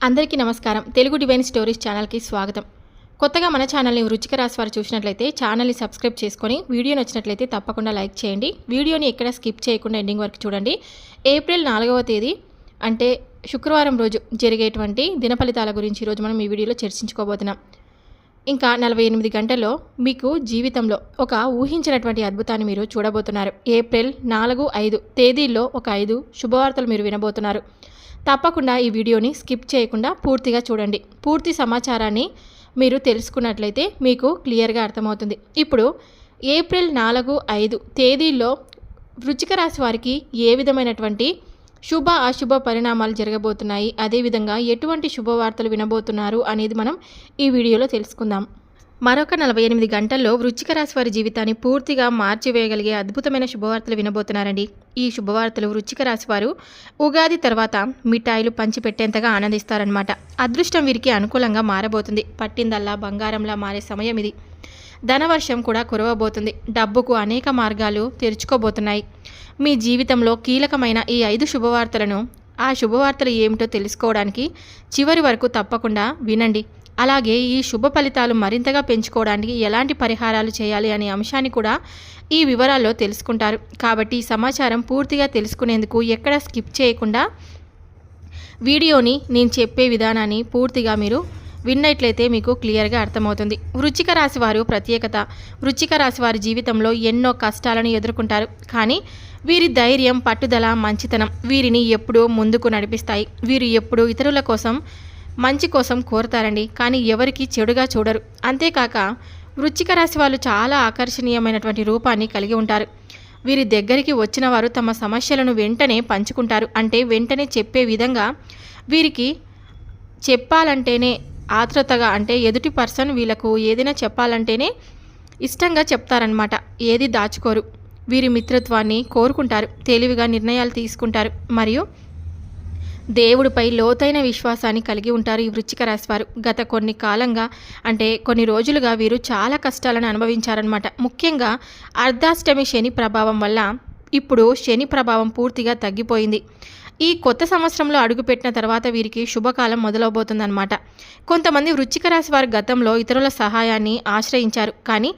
అందరికీ నమస్కారం. Telugu divine stories ఛానల్కి స్వాగతం. కొత్తగా మన ఛానల్ని వృశ్చిక రాశి వారు చూసినట్లయితే ఛానల్ని సబ్స్క్రైబ్ చేసుకొని వీడియో నచ్చినట్లయితే తప్పకుండా లైక్ చేయండి. వీడియోని ఎక్కడ స్కిప్ చేయకుండా ఎండింగ్ వరకు చూడండి. ఏప్రిల్ 4వ తేదీ అంటే శుక్రవారం రోజు జరిగేటువంటి దినఫలితాల గురించి ఈరోజు మనం ఈ వీడియోలో చర్చించుకోబోతున్నాం. ఇంకా 48 గంటల్లో మీకు జీవితంలో ఒక ఊహించినటువంటి అద్భుతాన్ని మీరు చూడబోతున్నారు. ఏప్రిల్ 4, 5 తేదీల్లో ఒక 5 శుభవార్తలు మీరు వినబోతున్నారు. తప్పకుండా ఈ వీడియోని స్కిప్ చేయకుండా పూర్తిగా చూడండి. పూర్తి సమాచారాన్ని మీరు తెలుసుకున్నట్లయితే మీకు క్లియర్గా అర్థమవుతుంది. ఇప్పుడు ఏప్రిల్ 4, 5 తేదీల్లో వృశ్చిక రాశి వారికి ఏ విధమైనటువంటి శుభ అశుభ పరిణామాలు జరగబోతున్నాయి, అదేవిధంగా ఎటువంటి శుభవార్తలు వినబోతున్నారు అనేది మనం ఈ వీడియోలో తెలుసుకుందాం. మరొక 48 గంటల్లో వృశ్చిక రాశి వారి జీవితాన్ని పూర్తిగా మార్చివేయగలిగే అద్భుతమైన శుభవార్తలు వినబోతున్నారండి. ఈ శుభవార్తలు వృశ్చిక రాశి వారు ఉగాది తర్వాత మిఠాయిలు పంచిపెట్టేంతగా ఆనందిస్తారనమాట. అదృష్టం వీరికి అనుకూలంగా మారబోతుంది. పట్టిందల్లా బంగారంలా మారే సమయం ఇది. ధనవర్షం కూడా కురవబోతుంది. డబ్బుకు అనేక మార్గాలు తెరుచుకోబోతున్నాయి. మీ జీవితంలో కీలకమైన ఈ 5 శుభవార్తలను, ఆ శుభవార్తలు ఏమిటో తెలుసుకోవడానికి చివరి వరకు తప్పకుండా వినండి. అలాగే ఈ శుభ ఫలితాలు మరింతగా పెంచుకోవడానికి ఎలాంటి పరిహారాలు చేయాలి అనే అంశాన్ని కూడా ఈ వివరాల్లో తెలుసుకుంటారు. కాబట్టి ఈ సమాచారం పూర్తిగా తెలుసుకునేందుకు ఎక్కడ స్కిప్ చేయకుండా వీడియోని నేను చెప్పే విధానాన్ని పూర్తిగా మీరు విన్నట్లయితే మీకు క్లియర్గా అర్థమవుతుంది. వృశ్చిక రాశి వారు ప్రత్యేకత. వృశ్చిక రాశి వారి జీవితంలో ఎన్నో కష్టాలను ఎదుర్కొంటారు. కానీ వీరి ధైర్యం, పట్టుదల, మంచితనం వీరిని ఎప్పుడూ ముందుకు నడిపిస్తాయి. వీరు ఎప్పుడూ ఇతరుల కోసం, మంచి కోసం కోరుతారండి. కానీ ఎవరికి చెడుగా చూడరు. అంతేకాక వృశ్చిక రాశి వాళ్ళు చాలా ఆకర్షణీయమైనటువంటి రూపాన్ని కలిగి ఉంటారు. వీరి దగ్గరికి వచ్చిన వారు తమ సమస్యలను వెంటనే పంచుకుంటారు. అంటే వెంటనే చెప్పే విధంగా వీరికి చెప్పాలంటేనే ఆత్రుతగా, అంటే ఎదుటి పర్సన్ వీళ్ళకు ఏదైనా చెప్పాలంటేనే ఇష్టంగా చెప్తారనమాట. ఏది దాచుకోరు. వీరి మిత్రత్వాన్ని కోరుకుంటారు. తెలివిగా నిర్ణయాలు తీసుకుంటారు. మరియు దేవుడిపై లోతైన విశ్వాసాన్ని కలిగి ఉంటారు ఈ వృశ్చిక రాశి వారు. గత కొన్ని కాలంగా, అంటే కొన్ని రోజులుగా వీరు చాలా కష్టాలను అనుభవించారనమాట. ముఖ్యంగా అర్ధాష్టమి శని ప్రభావం వల్ల ఇప్పుడు శని ప్రభావం పూర్తిగా తగ్గిపోయింది. ఈ కొత్త సంవత్సరంలో అడుగుపెట్టిన తర్వాత వీరికి శుభకాలం మొదలవబోతుందన్నమాట. కొంతమంది వృశ్చిక రాశి వారు గతంలో ఇతరుల సహాయాన్ని ఆశ్రయించారు. కానీ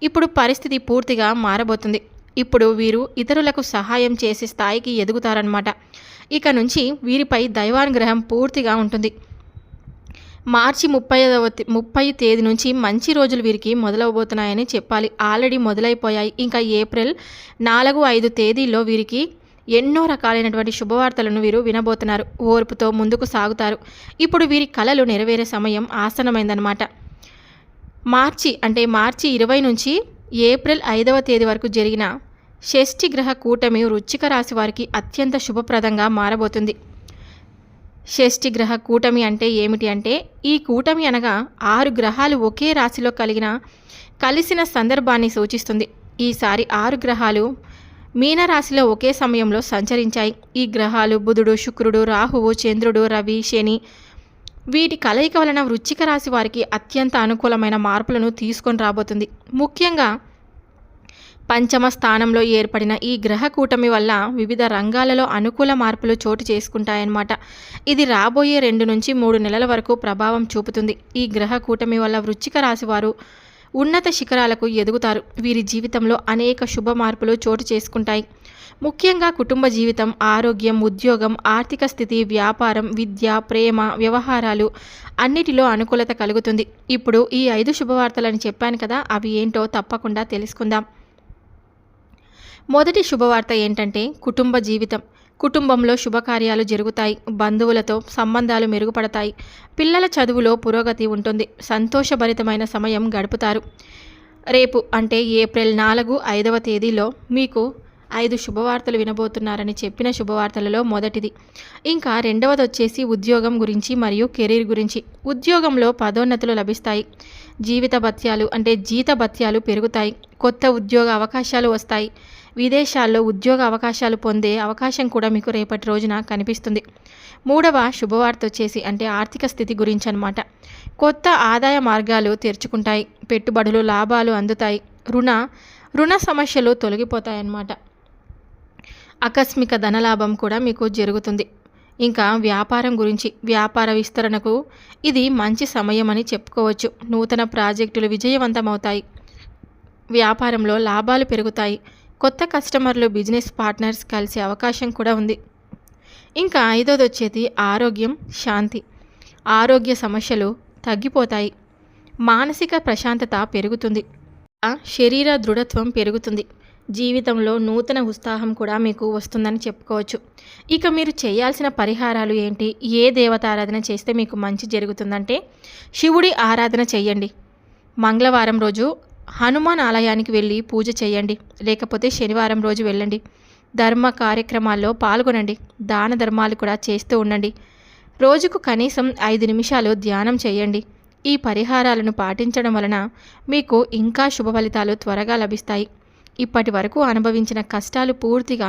ఇప్పుడు పరిస్థితి పూర్తిగా మారబోతుంది. ఇప్పుడు వీరు ఇతరులకు సహాయం చేసే స్థాయికి ఎదుగుతారనమాట. ఇక నుంచి వీరిపై దైవానుగ్రహం పూర్తిగా ఉంటుంది. మార్చి 30 తేదీ నుంచి మంచి రోజులు వీరికి మొదలవబోతున్నాయని చెప్పాలి. ఆల్రెడీ మొదలైపోయాయి. ఇంకా ఏప్రిల్ 4, 5 తేదీల్లో వీరికి ఎన్నో రకాలైనటువంటి శుభవార్తలను వీరు వినబోతున్నారు. ఓర్పుతో ముందుకు సాగుతారు. ఇప్పుడు వీరి కలలు నెరవేరే సమయం ఆసన్నమైందనమాట. మార్చి 20 నుంచి ఏప్రిల్ 5వ తేదీ వరకు జరిగిన షష్ఠి గ్రహ కూటమి వృశ్చిక రాశి వారికి అత్యంత శుభప్రదంగా మారబోతుంది. షష్ఠి గ్రహ కూటమి అంటే ఏమిటి అంటే, ఈ కూటమి అనగా 6 గ్రహాలు ఒకే రాశిలో కలిసిన సందర్భాన్ని సూచిస్తుంది. ఈసారి 6 గ్రహాలు మీనరాశిలో ఒకే సమయంలో సంచరించాయి. ఈ గ్రహాలు బుధుడు, శుక్రుడు, రాహువు, చంద్రుడు, రవి, శని వీటి కలయిక వలన వృశ్చిక రాశి వారికి అత్యంత అనుకూలమైన మార్పులను తీసుకొని రాబోతుంది. ముఖ్యంగా పంచమ స్థానంలో ఏర్పడిన ఈ గ్రహ కూటమి వల్ల వివిధ రంగాలలో అనుకూల మార్పులు చోటు చేసుకుంటాయన్నమాట. ఇది రాబోయే 2 నుంచి 3 నెలల వరకు ప్రభావం చూపుతుంది. ఈ గ్రహ కూటమి వల్ల వృశ్చిక రాశి వారు ఉన్నత శిఖరాలకు ఎదుగుతారు. వీరి జీవితంలో అనేక శుభ మార్పులు చోటు చేసుకుంటాయి. ముఖ్యంగా కుటుంబ జీవితం, ఆరోగ్యం, ఉద్యోగం, ఆర్థిక స్థితి, వ్యాపారం, విద్య, ప్రేమ, వ్యవహారాలు అన్నిటిలో అనుకూలత కలుగుతుంది. ఇప్పుడు ఈ 5 శుభవార్తలని చెప్పాను కదా, అవి ఏంటో తప్పకుండా తెలుసుకుందాం. మొదటి శుభవార్త ఏంటంటే కుటుంబ జీవితం. కుటుంబంలో శుభకార్యాలు జరుగుతాయి. బంధువులతో సంబంధాలు మెరుగుపడతాయి. పిల్లల చదువులో పురోగతి ఉంటుంది. సంతోషభరితమైన సమయం గడుపుతారు. రేపు అంటే ఏప్రిల్ 4, 5వ తేదీలో మీకు 5 శుభవార్తలు వినబోతున్నారని చెప్పిన శుభవార్తలలో మొదటిది. ఇంకా రెండవది వచ్చేసి ఉద్యోగం గురించి మరియు కెరీర్ గురించి. ఉద్యోగంలో పదోన్నతులు లభిస్తాయి. జీతభత్యాలు పెరుగుతాయి. కొత్త ఉద్యోగ అవకాశాలు వస్తాయి. విదేశాల్లో ఉద్యోగ అవకాశాలు పొందే అవకాశం కూడా మీకు రేపటి రోజున కనిపిస్తుంది. మూడవ శుభవార్త వచ్చేసి ఆర్థిక స్థితి గురించి అనమాట. కొత్త ఆదాయ మార్గాలు తెరుచుకుంటాయి. పెట్టుబడులు, లాభాలు అందుతాయి. రుణ సమస్యలు తొలగిపోతాయన్నమాట. ఆకస్మిక ధనలాభం కూడా మీకు జరుగుతుంది. ఇంకా వ్యాపారం గురించి, వ్యాపార విస్తరణకు ఇది మంచి సమయం అని చెప్పుకోవచ్చు. నూతన ప్రాజెక్టులు విజయవంతమవుతాయి. వ్యాపారంలో లాభాలు పెరుగుతాయి. కొత్త కస్టమర్లు, బిజినెస్ పార్ట్నర్స్ కలిసే అవకాశం కూడా ఉంది. ఇంకా ఐదోది వచ్చేది ఆరోగ్యం, శాంతి. ఆరోగ్య సమస్యలు తగ్గిపోతాయి. మానసిక ప్రశాంతత పెరుగుతుంది. శరీర దృఢత్వం పెరుగుతుంది. జీవితంలో నూతన ఉత్సాహం కూడా మీకు వస్తుందని చెప్పుకోవచ్చు. ఇక మీరు చేయాల్సిన పరిహారాలు ఏంటి, ఏ దేవత ఆరాధన చేస్తే మీకు మంచి జరుగుతుందంటే శివుడి ఆరాధన చేయండి. మంగళవారం రోజు హనుమాన్ ఆలయానికి వెళ్ళి పూజ చేయండి. లేకపోతే శనివారం రోజు వెళ్ళండి. ధర్మ కార్యక్రమాల్లో పాల్గొనండి. దాన ధర్మాలు కూడా చేస్తూ ఉండండి. రోజుకు కనీసం 5 నిమిషాలు ధ్యానం చేయండి. ఈ పరిహారాలను పాటించడం వలన మీకు ఇంకా శుభ ఫలితాలు త్వరగా లభిస్తాయి. ఇప్పటి వరకు అనుభవించిన కష్టాలు పూర్తిగా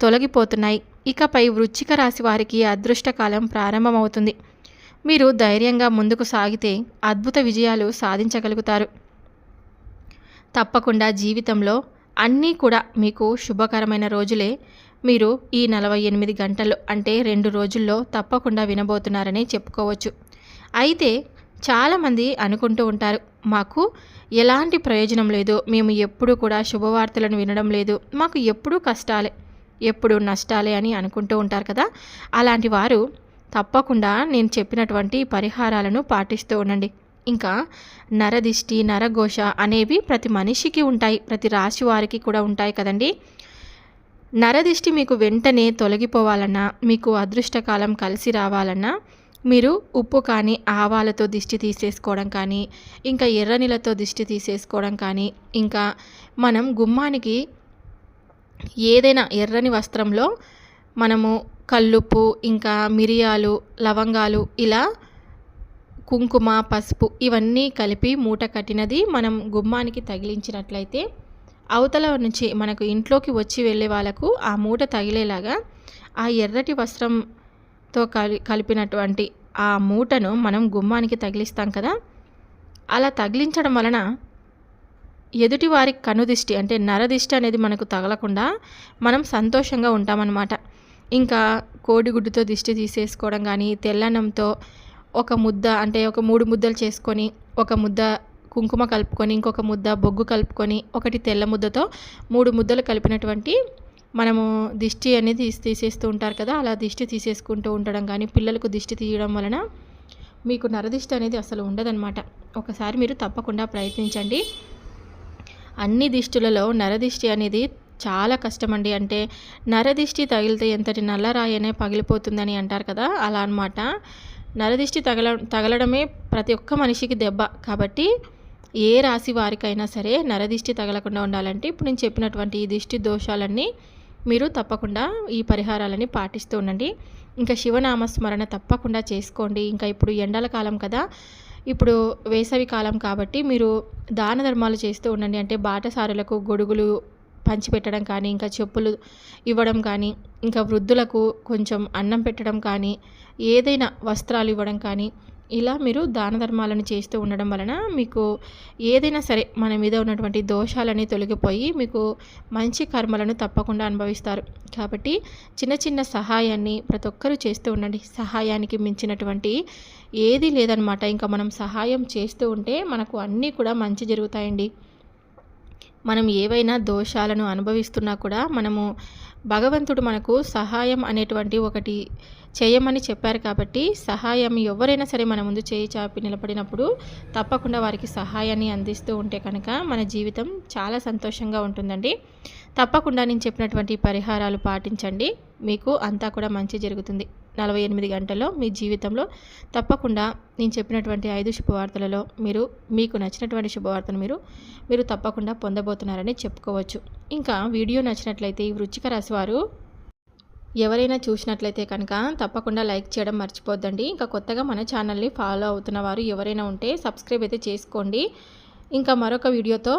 తొలగిపోతున్నాయి. ఇకపై వృశ్చిక రాశి వారికి అదృష్టకాలం ప్రారంభమవుతుంది. మీరు ధైర్యంగా ముందుకు సాగితే అద్భుత విజయాలు సాధించగలుగుతారు. తప్పకుండా జీవితంలో అన్నీ కూడా మీకు శుభకరమైన రోజులే మీరు ఈ 48 గంటల్లో అంటే 2 రోజుల్లో తప్పకుండా వినబోతున్నారని చెప్పుకోవచ్చు. అయితే చాలామంది అనుకుంటూ ఉంటారు, మాకు ఎలాంటి ప్రయోజనం లేదు, మేము ఎప్పుడూ కూడా శుభవార్తలను వినడం లేదు, మాకు ఎప్పుడూ కష్టాలే, ఎప్పుడూ నష్టాలే అని అనుకుంటూ ఉంటారు కదా. అలాంటి వారు తప్పకుండా నేను చెప్పినటువంటి పరిహారాలను పాటిస్తూ ఉండండి. ఇంకా నరదిష్టి, నరఘోష అనేవి ప్రతి మనిషికి ఉంటాయి, ప్రతి రాశి వారికి కూడా ఉంటాయి కదండి. నరదిష్టి మీకు వెంటనే తొలగిపోవాలన్నా, మీకు అదృష్టకాలం కలిసి రావాలన్నా మీరు ఉప్పు కానీ, ఆవాలతో దిష్టి తీసేసుకోవడం కానీ, ఇంకా ఎర్రనీళ్ళతో దిష్టి తీసేసుకోవడం కానీ, ఇంకా మనం గుమ్మానికి ఏదైనా ఎర్రని వస్త్రంలో మనము కల్లుప్పు, ఇంకా మిరియాలు, లవంగాలు, ఇలా కుంకుమ, పసుపు ఇవన్నీ కలిపి మూట కట్టినది మనం గుమ్మానికి తగిలించినట్లయితే అవతల నుంచి మనకు ఇంట్లోకి వచ్చి వెళ్ళే వాళ్ళకు ఆ మూట తగిలేలాగా ఆ ఎర్రటి వస్త్రంతో కలిపినటువంటి ఆ మూటను మనం గుమ్మానికి తగిలిస్తాం కదా. అలా తగిలించడం వలన ఎదుటి వారి కనుదిష్టి అంటే నరదిష్టి అనేది మనకు తగలకుండా మనం సంతోషంగా ఉంటామన్నమాట. ఇంకా కోడిగుడ్డుతో దిష్టి తీసేసుకోవడం కానీ, తెల్లన్నంతో ఒక ముద్ద అంటే ఒక 3 ముద్దలు చేసుకొని, ఒక ముద్ద కుంకుమ కలుపుకొని, ఇంకొక ముద్ద బొగ్గు కలుపుకొని, ఒకటి తెల్ల ముద్దతో 3 ముద్దలు కలిపినటువంటి మనము దిష్టి అనేది తీసేస్తూ ఉంటారు కదా. అలా దిష్టి తీసేసుకుంటూ ఉండడం కానీ, పిల్లలకు దిష్టి తీయడం వలన మీకు నరదిష్టి అనేది అసలు ఉండదన్నమాట. ఒకసారి మీరు తప్పకుండా ప్రయత్నించండి. అన్ని దిష్టులలో నరదిష్టి అనేది చాలా కష్టమండి. అంటే నరదిష్టి తగిలితే ఎంతటి నల్లరాయనే పగిలిపోతుందని అంటారు కదా, అలా అన్నమాట. నరదిష్టి తగలడమే ప్రతి ఒక్క మనిషికి దెబ్బ. కాబట్టి ఏ రాశి వారికైనా సరే నరదిష్టి తగలకుండా ఉండాలంటే ఇప్పుడు నేను చెప్పినటువంటి ఈ దిష్టి దోషాలన్నీ మీరు తప్పకుండా ఈ పరిహారాలని పాటిస్తూ ఉండండి. ఇంకా శివనామస్మరణ తప్పకుండా చేసుకోండి. ఇంకా ఇప్పుడు ఎండల కాలం కదా, ఇప్పుడు వేసవి కాలం కాబట్టి మీరు దాన ధర్మాలు చేస్తూ ఉండండి. అంటే బాటసారులకు గొడుగులు పంచిపెట్టడం కానీ, ఇంకా చెప్పులు ఇవ్వడం కానీ, ఇంకా వృద్ధులకు కొంచెం అన్నం పెట్టడం కానీ, ఏదైనా వస్త్రాలు ఇవ్వడం కానీ, ఇలా మీరు దాన ధర్మాలను చేస్తూ ఉండడం వలన మీకు ఏదైనా సరే మన మీద ఉన్నటువంటి దోషాలని తొలగిపోయి మీకు మంచి కర్మలను తప్పకుండా అనుభవిస్తారు. కాబట్టి చిన్న చిన్న సహాయాన్ని ప్రతి ఒక్కరూ చేస్తూ ఉండండి. సహాయానికి మించినటువంటి ఏది లేదనమాట. ఇంకా మనం సహాయం చేస్తూ ఉంటే మనకు అన్నీ కూడా మంచి జరుగుతాయండి. మనం ఏవైనా దోషాలను అనుభవిస్తున్నా కూడా మనము భగవంతుడు మనకు సహాయం అనేటువంటి ఒకటి చేయమని చెప్పారు. కాబట్టి సహాయం ఎవరైనా సరే మన ముందు చేయి చాపి నిలబడినప్పుడు తప్పకుండా వారికి సహాయాన్ని అందిస్తూ ఉంటే కనుక మన జీవితం చాలా సంతోషంగా ఉంటుందండి. తప్పకుండా నేను చెప్పినటువంటి పరిహారాలు పాటించండి, మీకు అంతా కూడా మంచి జరుగుతుంది. 48 గంటల్లో మీ జీవితంలో తప్పకుండా నేను చెప్పినటువంటి 5 శుభవార్తలలో మీకు నచ్చినటువంటి శుభవార్తను మీరు తప్పకుండా పొందబోతున్నారని చెప్పుకోవచ్చు. ఇంకా వీడియో నచ్చినట్లయితే ఈ వృశ్చిక రాశి వారు ఎవరైనా చూసినట్లయితే కనుక తప్పకుండా లైక్ చేయడం మర్చిపోద్దండి. ఇంకా కొత్తగా మన ఛానల్ని ఫాలో అవుతున్న వారు ఎవరైనా ఉంటే సబ్స్క్రైబ్ అయితే చేసుకోండి. ఇంకా మరొక వీడియోతో